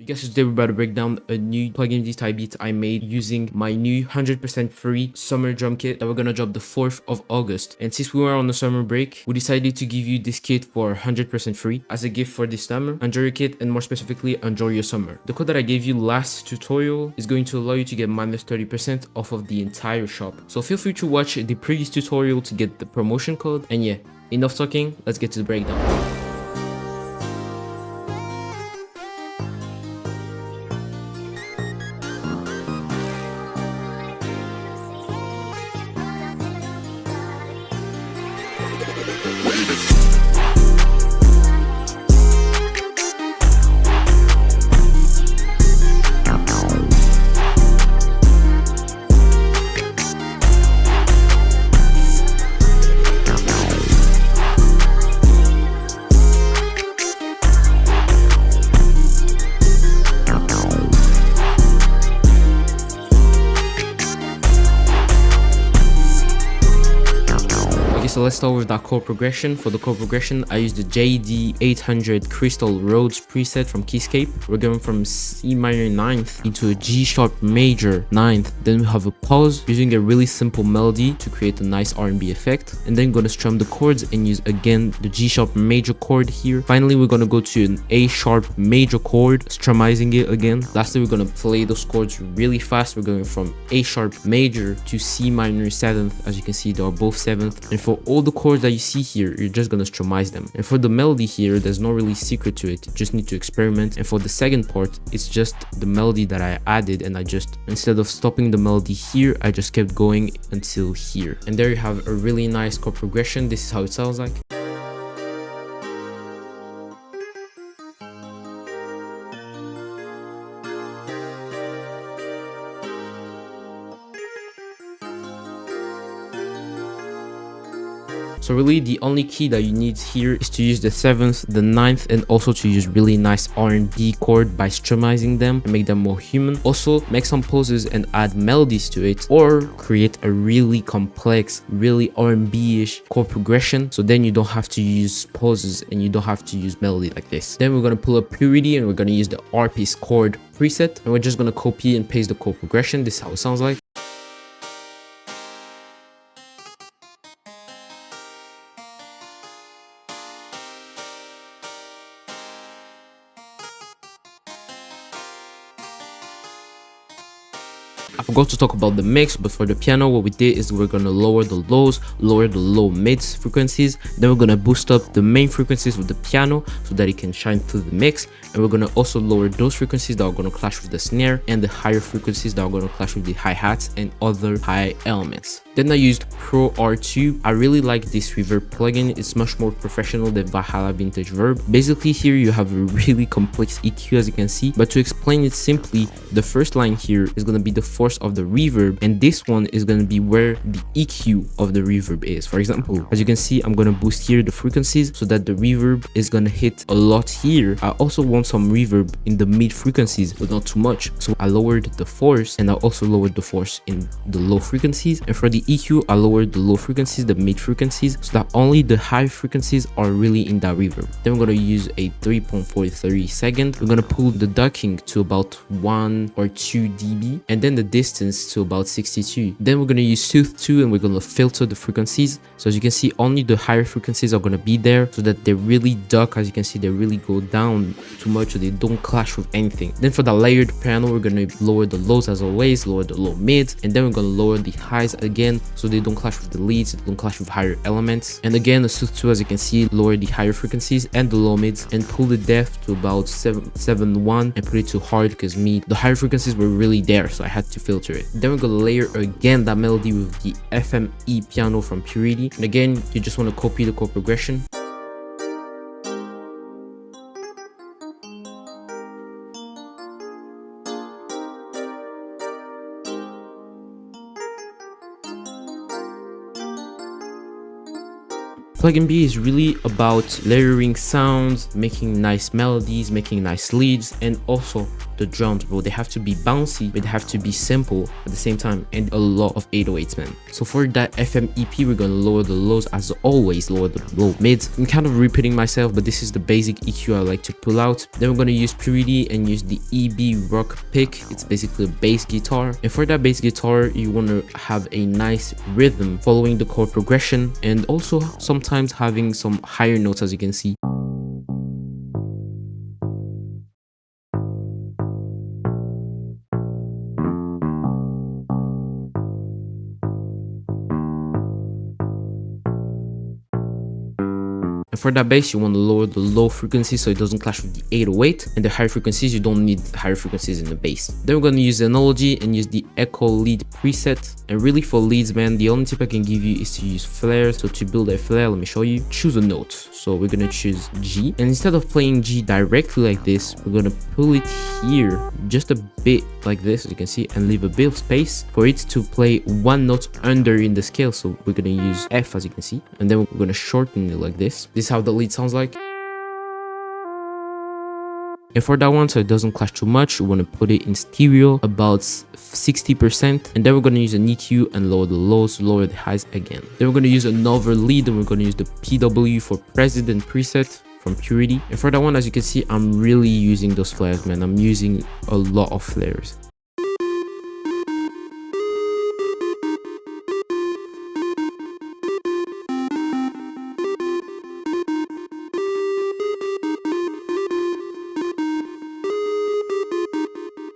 Guys, today we're about to break down a new PLUGGNB type beat I made using my new 100% free summer drum kit that we're gonna drop the 4th of August. And since we were on the summer break, we decided to give you this kit for 100% free as a gift for this summer. Enjoy your kit, and more specifically, enjoy your summer. The code that I gave you last tutorial is going to allow you to get minus 30% off of the entire shop. So feel free to watch the previous tutorial to get the promotion code. And yeah, enough talking, let's get to the breakdown. So let's start with that chord progression. For the chord progression, I used the JD800 Crystal Rhodes preset from Keyscape. We're going from C minor 9th into a G sharp major 9th. Then we have a pause using a really simple melody to create a nice R&B effect. And then gonna strum the chords and use again the G sharp major chord here. Finally, we're gonna go to an A sharp major chord, strummizing it again. Lastly, we're gonna play those chords really fast. We're going from A sharp major to C minor 7th. As you can see, they are both 7th. And for all the chords that you see here, you're just gonna strummize them. And for the melody here, there's no really secret to it. You just need to experiment. And for the second part, it's just the melody that I added, and I just, instead of stopping the melody here, I just kept going until here. And there you have a really nice chord progression. This is how it sounds like. So really the only key that you need here is to use the 7th, the 9th, and also to use really nice R&B chord by strummizing them and make them more human. Also make some pauses and add melodies to it, or create a really complex, really R&B-ish chord progression. So then you don't have to use pauses and you don't have to use melody like this. Then we're going to pull up Purity and we're going to use the RP's chord preset, and we're just going to copy and paste the chord progression. This is how it sounds like. I forgot to talk about the mix, but for the piano, what we did is we're gonna lower the lows, lower the low mids frequencies, then we're gonna boost up the main frequencies with the piano so that it can shine through the mix, and we're gonna also lower those frequencies that are gonna clash with the snare, and the higher frequencies that are gonna clash with the hi-hats and other high elements. Then I used Pro R2. I really like this reverb plugin. It's much more professional than Valhalla Vintage Verb. Basically here you have a really complex EQ, as you can see, but to explain it simply, the first line here is gonna be the force of the reverb, and this one is going to be where the EQ of the reverb is. For example, as you can see, I'm going to boost here the frequencies so that the reverb is going to hit a lot here. I also want some reverb in the mid frequencies, but not too much, so I lowered the force, and I also lowered the force in the low frequencies. And for the EQ, I lowered the low frequencies, the mid frequencies, so that only the high frequencies are really in that reverb. Then we're going to use a 3.43 second. We're going to pull the ducking to about 1 or 2 dB, and then the distance to about 62. Then we're going to use Sooth 2, and we're going to filter the frequencies. So as you can see, only the higher frequencies are going to be there so that they really duck. As you can see, they really go down too much so they don't clash with anything. Then for the layered piano, we're going to lower the lows as always, lower the low mids, and then we're going to lower the highs again so they don't clash with the leads, they don't clash with higher elements. And again, the Sooth 2, as you can see, lower the higher frequencies and the low mids, and pull the depth to about 7.1 and put it to hard, because the higher frequencies were really there, so I had to filter it. Then we're gonna layer again that melody with the FME piano from Purity, and again you just want to copy the chord progression. PLUGGNB is really about layering sounds, making nice melodies, making nice leads, and also the drums, bro. They have to be bouncy, but they have to be simple at the same time, and a lot of 808s, man. So for that FM EP, we're gonna lower the lows as always, lower the low mids. I'm kind of repeating myself, but this is the basic EQ I like to pull out. Then we're gonna use Purity and use the EB Rock pick. It's basically a bass guitar, and for that bass guitar, you want to have a nice rhythm following the chord progression, and also sometimes having some higher notes, as you can see. And for that bass, you want to lower the low frequency so it doesn't clash with the 808, and the high frequencies, you don't need higher frequencies in the bass. Then we're going to use the analogy and use the echo lead preset. And really for leads, man, the only tip I can give you is to use flares. So to build a flare, let me show you. Choose a note. So we're going to choose G, and instead of playing G directly like this, we're going to pull it here just a bit like this, as you can see, and leave a bit of space for it to play one note under in the scale. So we're going to use F, as you can see, and then we're going to shorten it like this. This is how the lead sounds like. And for that one, so it doesn't clash too much, we want to put it in stereo about 60%, and then we're going to use an EQ and lower the lows, lower the highs again. Then we're going to use another lead, and we're going to use the PW for President preset from Purity. And for that one, as you can see, I'm really using those flares, man. I'm using a lot of flares.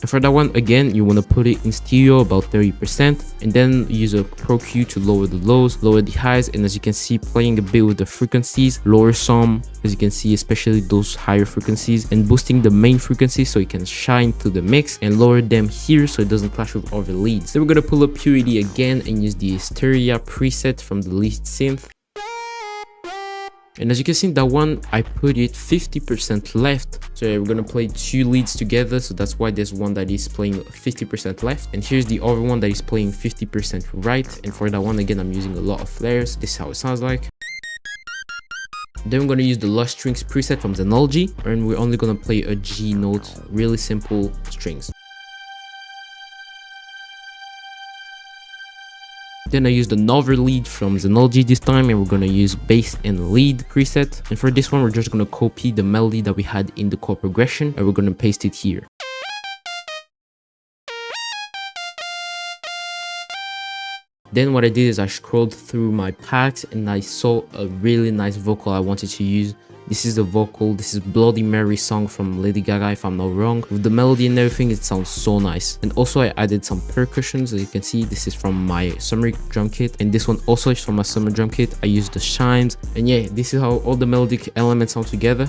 And for that one, again, you want to put it in stereo about 30%, and then use a Pro Q to lower the lows, lower the highs, and as you can see, playing a bit with the frequencies, lower some, as you can see, especially those higher frequencies, and boosting the main frequencies so it can shine through the mix, and lower them here so it doesn't clash with other leads. Then we're going to pull up Purity again and use the Hysteria preset from the lead synth. And as you can see, that one, I put it 50% left. So yeah, we're gonna play two leads together. So that's why there's one that is playing 50% left. And here's the other one that is playing 50% right. And for that one, again, I'm using a lot of flares. This is how it sounds like. Then we're gonna use the Lush Strings preset from Xenology. And we're only gonna play a G note, really simple strings. Then I used another lead from Xenology this time, and we're going to use bass and lead preset. And for this one, we're just going to copy the melody that we had in the chord progression, and we're going to paste it here. Then what I did is I scrolled through my packs and I saw a really nice vocal I wanted to use. This is the vocal. This is Bloody Mary song from Lady Gaga, if I'm not wrong. With the melody and everything, it sounds so nice. And also I added some percussions. As you can see, this is from my summer drum kit, and this one also is from my summer drum kit. I used the chimes, and yeah, this is how all the melodic elements sound together.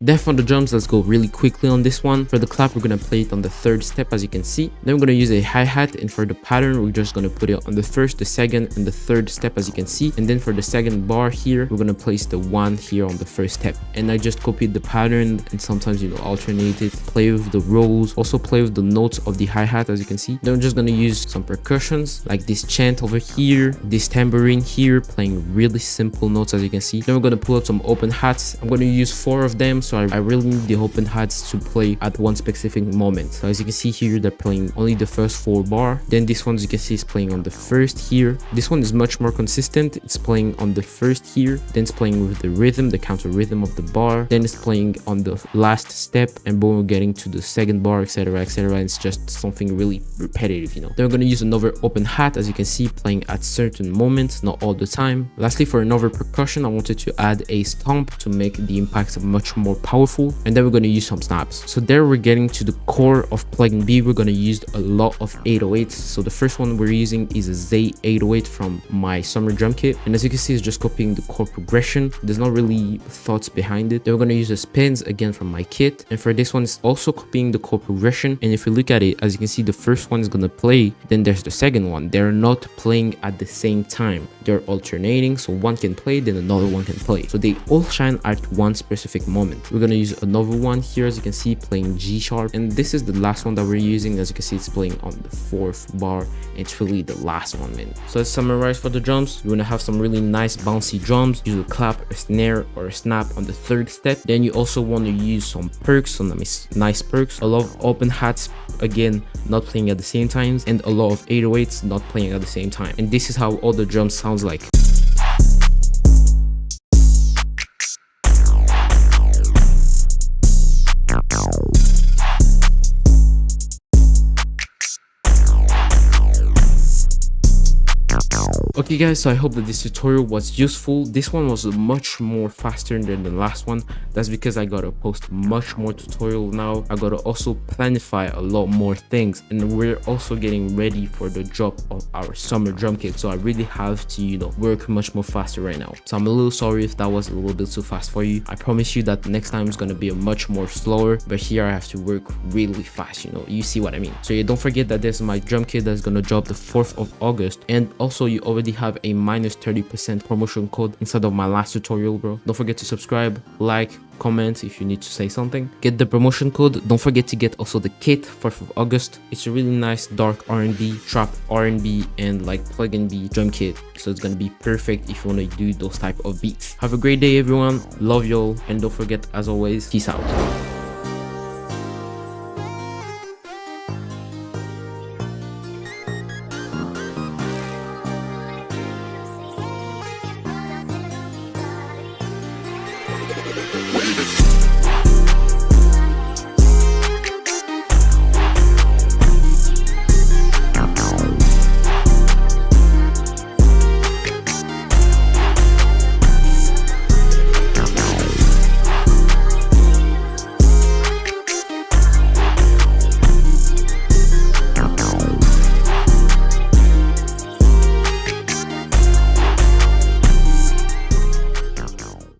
Then for the drums, let's go really quickly on this one. For the clap, we're gonna play it on the third step, as you can see. Then we're gonna use a hi-hat, and for the pattern, we're just gonna put it on the first, the second, and the third step, as you can see. And then for the second bar here, we're gonna place the one here on the first step. And I just copied the pattern, and sometimes, you know, alternate it, play with the rolls, also play with the notes of the hi-hat, as you can see. Then we're just gonna use some percussions, like this chant over here, this tambourine here, playing really simple notes, as you can see. Then we're gonna pull out some open hats. I'm gonna use 4 of them, so I really need the open hats to play at one specific moment. So as you can see here, they're playing only the first 4 bar. Then this one, as you can see, is playing on the first here. This one is much more consistent. It's playing on the first here, then it's playing with the rhythm, the counter rhythm of the bar, then it's playing on the last step, and boom, we're getting to the second bar, etc, etc. And it's just something really repetitive, you know. Then we're going to use another open hat, as you can see, playing at certain moments, not all the time. Lastly, for another percussion, I wanted to add a stomp to make the impacts much more powerful, and then we're going to use some snaps. So there we're getting to the core of plugin B. We're going to use a lot of 808s. So the first one we're using is a Z 808 from my Summrs drum kit, and as you can see it's just copying the chord progression. There's not really thoughts behind it. Then we're going to use the spins again from my kit, and for this one it's also copying the chord progression. And if you look at it, as you can see, the first one is going to play, then there's the second one. They're not playing at the same time, they're alternating, so one can play then another one can play, so they all shine at one specific moment. We're going to use another one here, as you can see, playing G sharp, and this is the last one that we're using. As you can see, it's playing on the 4th bar, and it's really the last one, man. So let's summarize for the drums. You're going to have some really nice bouncy drums. Use a clap, a snare, or a snap on the 3rd step. Then you also want to use some perks, some nice perks, a lot of open hats, again not playing at the same times, and a lot of 808s not playing at the same time. And this is how all the drums sounds like. Okay guys, so I hope that this tutorial was useful. This one was much more faster than the last one. That's because I gotta post much more tutorial now. I gotta also planify a lot more things, and we're also getting ready for the drop of our summer drum kit. So I really have to, you know, work much more faster right now. So I'm a little sorry if that was a little bit too fast for you. I promise you that next time is gonna be a much more slower, but here I have to work really fast, you know, you see what I mean. So yeah, don't forget that there's my drum kit that's gonna drop the 4th of August, and also you already have a minus 30% promotion code inside of my last tutorial, bro. Don't forget to subscribe, like, comment if you need to say something. Get the promotion code. Don't forget to get also the kit 4th of August. It's a really nice dark R&B, trap R&B, and like plugin B drum kit, so it's gonna be perfect if you want to do those type of beats. Have a great day everyone, love y'all, and don't forget, as always, peace out.